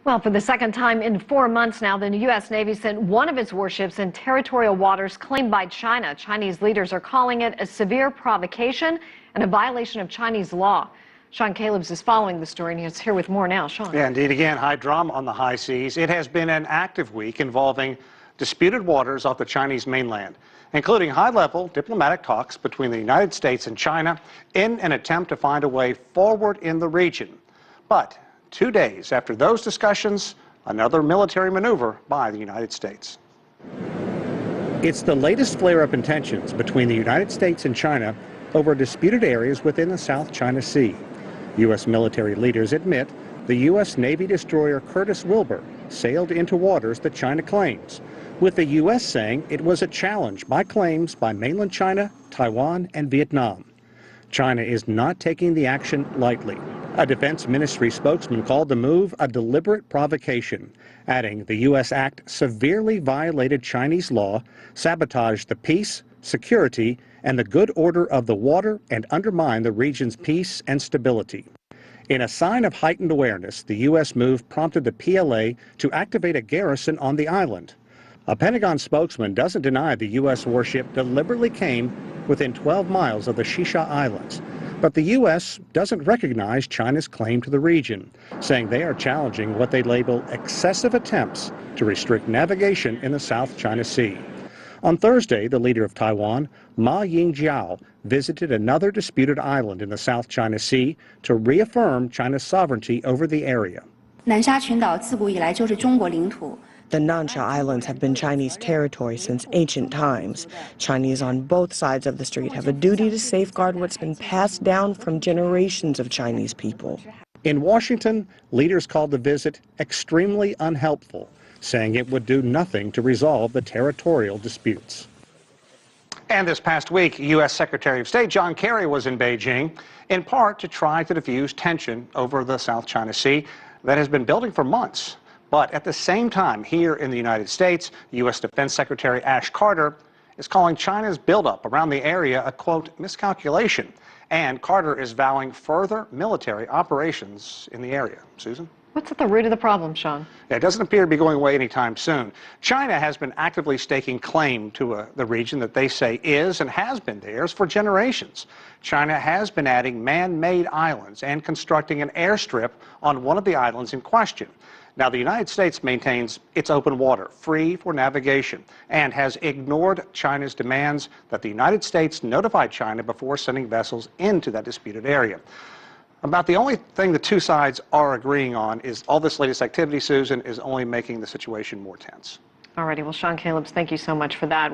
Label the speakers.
Speaker 1: Well, for the second time in 4 months now, the U.S. Navy sent one of its warships in territorial waters claimed by China. Chinese leaders are calling it a severe provocation and a violation of Chinese law. Sean Calebs is following the story, and he's here with more now. Sean.
Speaker 2: Yeah, indeed. Again, high drama on the high seas. It has been an active week involving disputed waters off the Chinese mainland, including high-level diplomatic talks between the United States and China in an attempt to find a way forward in the region. But 2 days after those discussions, another military maneuver by the United States. It's the latest flare-up in tensions between the United States and China over disputed areas within the South China Sea. U.S. military leaders admit the U.S. Navy destroyer Curtis Wilbur sailed into waters that China claims, with the U.S. saying it was a challenge by claims by mainland China, Taiwan, and Vietnam. China is not taking the action lightly. A Defense Ministry spokesman called the move a deliberate provocation, adding the U.S. act severely violated Chinese law, sabotaged the peace, security, and the good order of the water, and undermined the region's peace and stability. In a sign of heightened awareness, the U.S. move prompted the PLA to activate a garrison on the island. A Pentagon spokesman doesn't deny the U.S. warship deliberately came within 12 miles of the Shisha Islands. But the U.S. doesn't recognize China's claim to the region, saying they are challenging what they label excessive attempts to restrict navigation in the South China Sea. On Thursday, the leader of Taiwan, Ma Ying-jeou, visited another disputed island in the South China Sea to reaffirm China's sovereignty over the area.
Speaker 3: The Nansha Islands have been Chinese territory since ancient times. Chinese on both sides of the strait have a duty to safeguard what's been passed down from generations of Chinese people.
Speaker 2: In Washington, leaders called the visit extremely unhelpful, saying it would do nothing to resolve the territorial disputes. And this past week, U.S. Secretary of State John Kerry was in Beijing, in part to try to diffuse tension over the South China Sea that has been building for months. But at the same time, here in the United States, U.S. Defense Secretary Ash Carter is calling China's buildup around the area a, quote, miscalculation. And Carter is vowing further military operations in the area. Susan?
Speaker 1: What's at the root of the problem, Sean?
Speaker 2: It doesn't appear to be going away anytime soon. China has been actively staking claim to the region that they say is and has been theirs for generations. China has been adding man-made islands and constructing an airstrip on one of the islands in question. Now, the United States maintains its open water, free for navigation, and has ignored China's demands that the United States notify China before sending vessels into that disputed area. About the only thing the two sides are agreeing on is all this latest activity, Susan, is only making the situation more tense.
Speaker 1: All righty. Well, Sean Calebs, thank you so much for that.